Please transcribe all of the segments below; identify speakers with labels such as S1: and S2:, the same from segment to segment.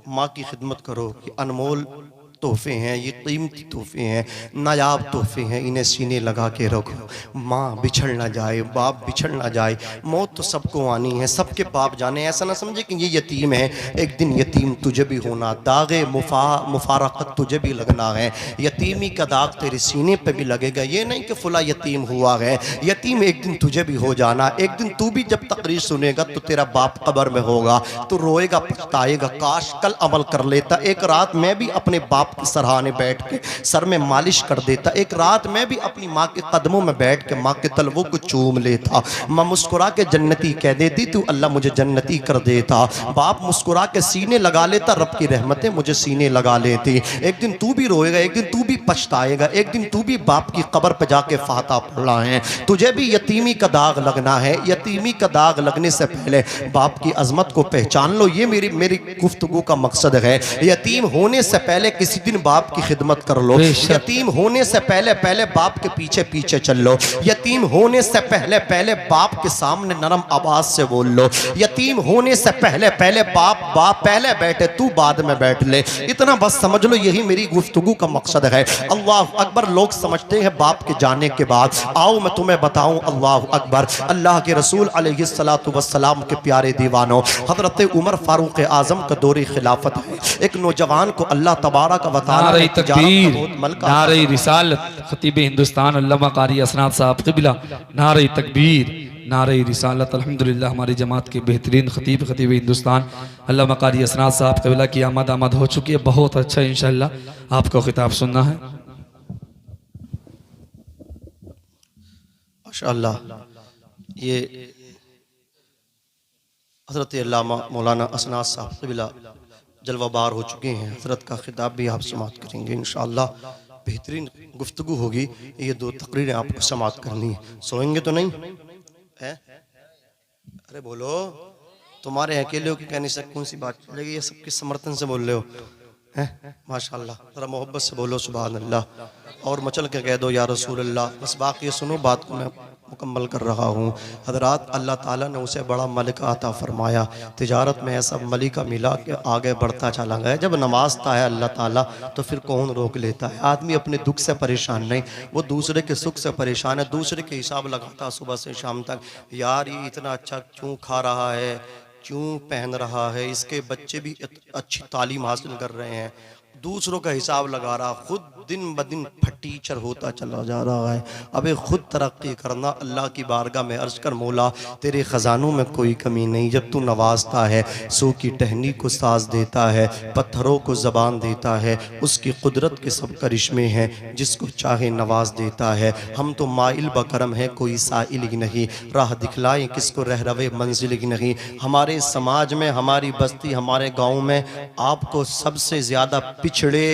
S1: माँ की खिदमत करो। ये अनमोल तोहफे हैं, ये कीमती तोहफे हैं, नायाब तोहफे हैं, इन्हें सीने लगा के रखो। माँ बिछड़ ना जाए, बाप बिछड़ ना जाए। मौत तो सबको आनी है, सबके बाप जाने। ऐसा ना समझे कि ये यतीम है, एक दिन यतीम तुझे भी होना, दागे मुफारकत तुझे भी लगना है। यतीमी का दाग तेरे सीने पे भी लगेगा। ये नहीं कि फुला यतीम हुआ है, यतीम एक दिन तुझे भी हो जाना। एक दिन तू भी जब तकरीर सुनेगा तो तेरा बाप कब्र में होगा, तो रोएगा, पछताएगा, काश कल अमल कर लेता। एक रात मैं भी अपने बाप की सराहने बैठ के सर में मालिश कर देता। एक रात मैं भी अपनी माँ के कदमों में बैठ के माँ के तलवों को चूम लेता। माँ मुस्कुरा के जन्नती कह देती, तू अल्लाह मुझे जन्नती कर देता। बाप मुस्कुरा के सीने लगा लेता, रब की रहमतें मुझे सीने लगा लेती। एक दिन तू भी रोएगा, एक दिन तू भी पछताएगा, एक दिन तू भी बाप की कब्र पे जाके फाता पढ़ना है। तुझे भी यतीमी का दाग लगना है। यतीमी का दाग लगने से पहले बाप की अजमत को पहचान लो। ये मेरी गुफ्तगू का मकसद है। यतीम होने से पहले किसी दिन बाप की खिदमत कर लो। यतीम होने से पहले बाप के पीछे पीछे चल लो। यतीम होने से पहले बाप के सामने नरम आवाज से बोल लो। यतीम होने से पहले बाप पहले बैठे, तू बाद में बैठ ले। इतना बस समझ लो, यही मेरी गुफ्तगू का मकसद है। अल्लाह अकबर लोग समझते हैं बाप के जाने के बाद। आओ मैं तुम्हें बताऊं, अल्लाह अकबर। अल्लाह के रसूल अलैहिस्सलातु वस्सलाम के प्यारे दीवानों, हजरत उमर फारूक आजम का दौरे खिलाफत है। एक नौजवान को अल्लाह तबारक व तआला
S2: नारे तकबीर, नारे रिसालत, खतीब हिंदुस्तान अल्लामा कारी असनाद साहब क़िबला, नारे तकबीर, नारे रिसालत। अल्हम्दुलिल्लाह हमारी जमात के बेहतरीन खतीब हिंदुस्तान अल्लामा कारी असनाद साहब क़िबला की आमद हो चुकी है। बहुत अच्छा, इंशाअल्लाह आपको खिताब सुनना है।
S1: माशाअल्लाह, ये हज़रत अल्लामा मौलाना असनाद साहब क़िबला जलवाबार हो चुके हैं। हज़रत का खिताब भी आप समात करेंगे इंशाअल्लाह। बेहतरीन गुफ्तगू होगी। ये दो तकरीरें आपको समात करनी है। सोएंगे तो नहीं है? अरे बोलो, तुम्हारे अकेले के कहने से कौन सी बात चलेगी? ये सबके समर्थन से बोल रहे हो हैं? माशाअल्लाह, ज़रा मोहब्बत से बोलो सुभान अल्लाह। और मचल के कह दो या रसूल अल्लाह। बस बाकी सुनो, बात को मैं मुकम्मल कर रहा हूँ। हजरात, अल्लाह ताला ने उसे बड़ा मलिका अता फरमाया। तिजारत में ऐसा मलिका मिला कि आगे बढ़ता चला गया। जब नवाजता है अल्लाह ताला तो फिर कौन रोक लेता है? आदमी अपने दुख से परेशान नहीं, वो दूसरे के सुख से परेशान है। दूसरे के हिसाब लगाता सुबह से शाम तक, यार ये इतना अच्छा क्यों खा रहा है, क्यों पहन रहा है, इसके बच्चे भी अच्छी तालीम हासिल कर रहे हैं। दूसरों का हिसाब लगा रहा, खुद दिन ब दिन फटीचर होता चला जा रहा है। अबे खुद तरक्की करना। अल्लाह की बारगाह में अर्ज कर, मौला तेरे ख़जानों में कोई कमी नहीं। जब तू नवाजता है, सू की टहनी को साज देता है, पत्थरों को ज़बान देता है। उसकी कुदरत के सब करिश्मे हैं, जिसको चाहे नवाज देता है। हम तो माइल बकरम है, कोई साइल ही नहीं। राह दिखलाए किसको रह रवे मंजिल ही नहीं। हमारे समाज में, हमारी बस्ती, हमारे गाँव में आपको सबसे ज़्यादा पिछड़े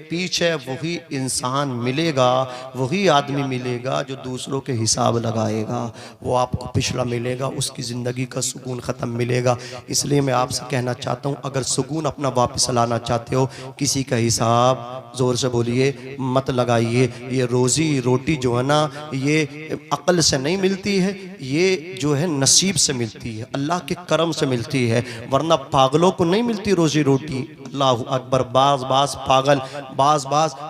S1: पीछे वही इंसान मिलेगा, वही आदमी मिलेगा जो दूसरों के हिसाब लगाएगा। वो आपको पिछड़ा मिलेगा, उसकी ज़िंदगी का सुकून ख़त्म मिलेगा। इसलिए मैं आपसे कहना चाहता हूँ, अगर सुकून अपना वापस लाना चाहते हो, किसी का हिसाब ज़ोर से बोलिए मत लगाइए। ये रोज़ी रोटी जो है ना, ये अक्ल से नहीं मिलती है, ये जो है नसीब से मिलती है, अल्लाह के करम से मिलती है। वरना पागलों को नहीं मिलती रोज़ी रोटी। अल्लाह अकबर। बाज पागल, बाज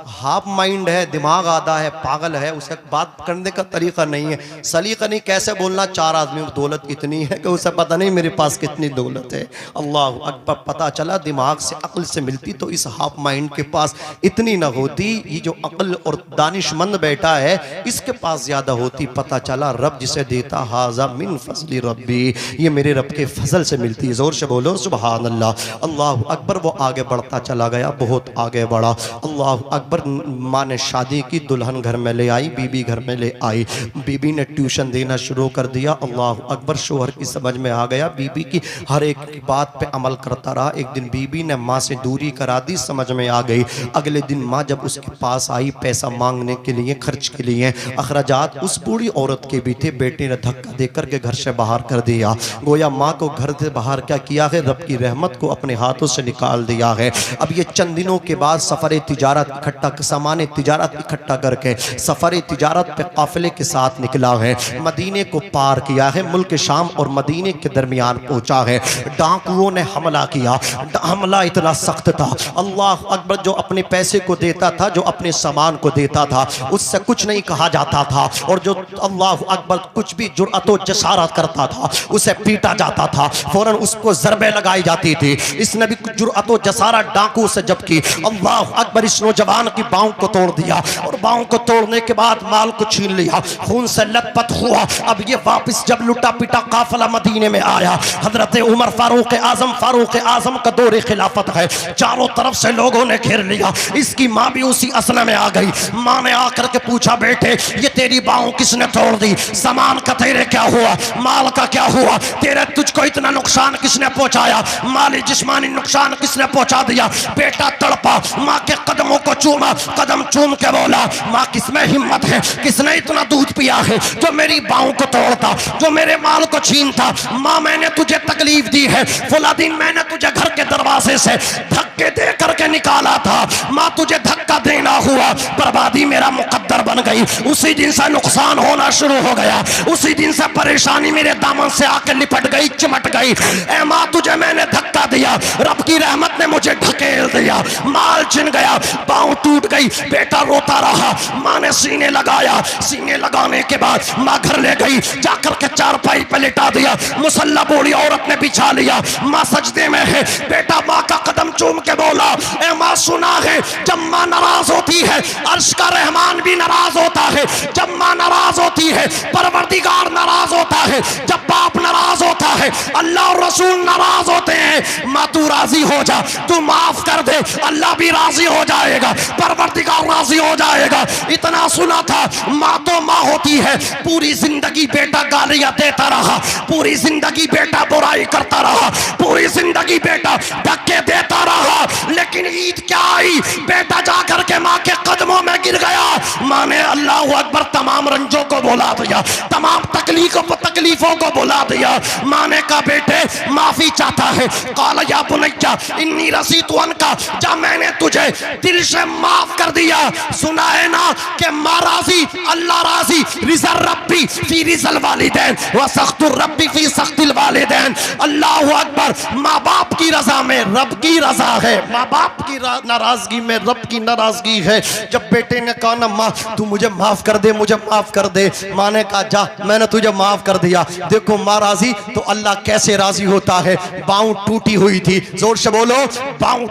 S1: हाफ माइंड है, दिमाग आधा है, पागल है, उसे बात करने का तरीका नहीं है, सलीका नहीं। कैसे बोलना, चार आदमी में दौलत इतनी है कि उसे पता नहीं मेरे पास कितनी दौलत है। अल्लाह अकबर। पता चला दिमाग से अक्ल से मिलती तो इस हाफ माइंड के पास इतनी ना होती। ये जो अक्ल और दानिशमंद बैठा है, इसके पास ज्यादा होती। पता चला रब जिसे देता, हाजा मिन फजली रब्बी, ये मेरे रब के फजल से मिलती है। जोर से बोलो सुभान अल्लाह। अल्लाह अकबर। वो आगे बढ़ता चला गया, बहुत आगे बढ़ा। अल्लाह अकबर। माँ ने शादी की, दुल्हन घर में ले आई, बीबी घर में ले आई। बीबी ने ट्यूशन देना शुरू कर दिया। अल्लाह अकबर। शोहर की समझ में आ गया, बीबी की हर एक बात पे अमल करता रहा। एक दिन बीबी ने माँ से दूरी करा दी, समझ में आ गई। अगले दिन माँ जब उसके पास आई पैसा मांगने के लिए, खर्च के लिए, अखराजात उस बूढ़ी औरत के भी थे। बेटे ने धक्का देकर के घर से बाहर कर दिया। गोया माँ को घर से बाहर क्या किया है, रब की रहमत को अपने हाथों से निकाल दिया। किया है। अब ये चंद दिनों के बाद सफ़र तिजारत इकट्ठा, सामान तिजारत इकट्ठा करके सफ़र तिजारत पे काफ़िले के साथ निकला है। मदीने को पार किया है, मुल्क शाम और मदीने के दरमियान पहुँचा है। डाकुओं ने हमला किया। हमला इतना सख्त था, अल्लाह अकबर, जो अपने पैसे को देता था, जो अपने सामान को देता था, उससे कुछ नहीं कहा जाता था। और जो अल्लाह अकबर कुछ भी जुर्अत व जसारत करता था उसे पीटा जाता था, फौरन उसको ज़रबे लगाई जाती थी। इसने भी जुर्अत व जसारत डाकू से जब की, अल्लाह अकबर, इस नौजवान की बाहों को तोड़ दिया और बाहों को तोड़ने के बाद माल को छीन लिया, खून से लथपथ हुआ। अब ये वापस जब लुटा पिटा काफिला मदीने में आया, हजरत उमर फारूक आजम का दौरे खिलाफत है, चारों तरफ से लोगों ने घेर लिया। इसकी माँ भी उसी असना में आ गई। माँ ने आकर के पूछा, बेटे ये तेरी बाहों किसने तोड़ दी? सामान का तेरे क्या हुआ? माल का क्या हुआ? तेरे तुझको इतना नुकसान किसने पहुंचाया? माली जिस्मानी नुकसान किसने पहुंचा दिया? बेटा तड़पा, माँ के कदमों को चूमा, कदम चूम के बोला, माँ किसमें हिम्मत है? किसने इतना दूध पिया है जो मेरी बाहों को तोड़ता, जो मेरे माल को छीनता? माँ मैंने तुझे तकलीफ दी है, फला दिन मैंने तुझे घर के दरवाजे से धक्के दे करके निकाला था, माँ तुझे धक्का देना हुआ, बर्बादी मेरा मुकद्दर बन गई। उसी दिन से नुकसान होना शुरू हो गया, उसी दिन से परेशानी मेरे दामन से आकर लिपट गई, चिमट गई। ए माँ तुझे मैंने धक्का दिया, रब की रहमत ने मुझे ढकेल दिया, माल छिन गया, पाँव टूट गई। बेटा रोता रहा, माँ ने सीने लगाया, सीने लगाने के बाद माँ घर ले गई, जाकर के चारपाई पे लिटा दिया, मुसल्ला बोली औरत ने बिछा लिया, माँ सजदे में है। बेटा माँ का कदम चूम के बोला, ए माँ सुना है जब माँ नाराज होती है अर्श का रहमान भी नाराज होता है, जब माँ नाराज होती है परवरदिगार नाराज होता है, जब बाप नाराज होता है अल्लाह और रसूल नाराज होते हैं। माँ तू राजी हो जा, तू माफ कर दे, अल्लाह भी राजी हो जाएगा, परवरदिगार राजी हो जाएगा। इतना सुना था, माँ तो माँ होती है। पूरी जिंदगी बेटा गालियां देता रहा, पूरी जिंदगी बेटा बुराई करता रहा, पूरी जिंदगी बेटा धक्के देता रहा, लेकिन ईद क्या आई? बेटा जाकर के माँ के कदमों में गिर गया। माँ ने अल्लाह अकबर तमाम रंजों को बुला दिया, तमाम तकलीफों को बुला दिया। माँ ने कहा, बेटे माफी चाहता है? काला या बुनैया इन्नी रसीतु अनका, जा मैंने तुझे दिल से माफ कर दिया। सुना है ना कि माँ राजी अल्लाह राजी, रिज़ा रब्बी फी रिज़ल वालिदैन व सख्तुर रब्बी फी सख्तिल वालिदैन। अल्लाह अकबर, माँ बाप की रजा में रब की रजा है, माँ बाप की नाराजगी में रब की नाराजगी है। जब बेटे ने कहा ना माँ तू मुझे माफ कर दे, मुझे माफ कर दे, माँ ने कहा जा मैंने तुझे माफ कर दिया। देखो माँ राजी तो अल्लाह कैसे राजी होता है। बाँव टूटी हुई थी, जोर से बोलो, बाँव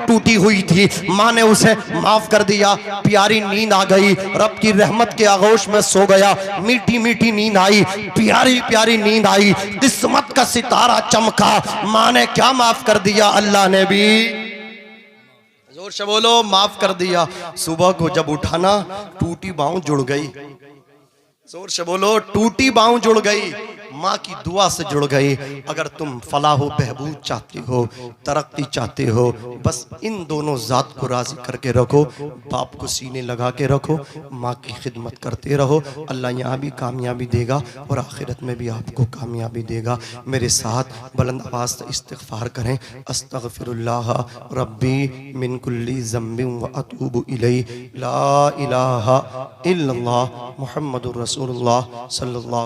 S1: टूटी हुई थी, माँ ने उसे माफ कर दिया। प्यारी नींद आ गई, रब की रहमत के आगोश में सो गया, मीठी मीठी नींद आई, प्यारी प्यारी नींद आई, किस्मत का सितारा चमका। माँ ने क्या माफ कर दिया? अल्लाह ने भी, जोर से बोलो, माफ कर दिया। सुबह को जब उठाना टूटी बाँव जुड़ गई, जोर से बोलो, टूटी बाँव जुड़ गई, माँ की दुआ से जुड़ गई। अगर तुम फलाह हो, बहबूद चाहते हो, तरक्की चाहते हो, बस इन दोनों ज़ात को राज़ी करके रखो, बाप को सीने लगा के रखो, माँ की खिदमत करते रहो। अल्लाह यहाँ भी कामयाबी देगा और आखिरत में भी आपको कामयाबी देगा। मेरे साथ बुलंद आवाज़ से इस्तिग़फ़ार करें, अस्तग़फ़िरुल्लाह रब्बी मिन कुल्ली ज़म्बिन व अतूबु इलैहि, ला इलाहा इल्लल्लाह मुहम्मदुर रसूलुल्लाह सल्लल्लाहु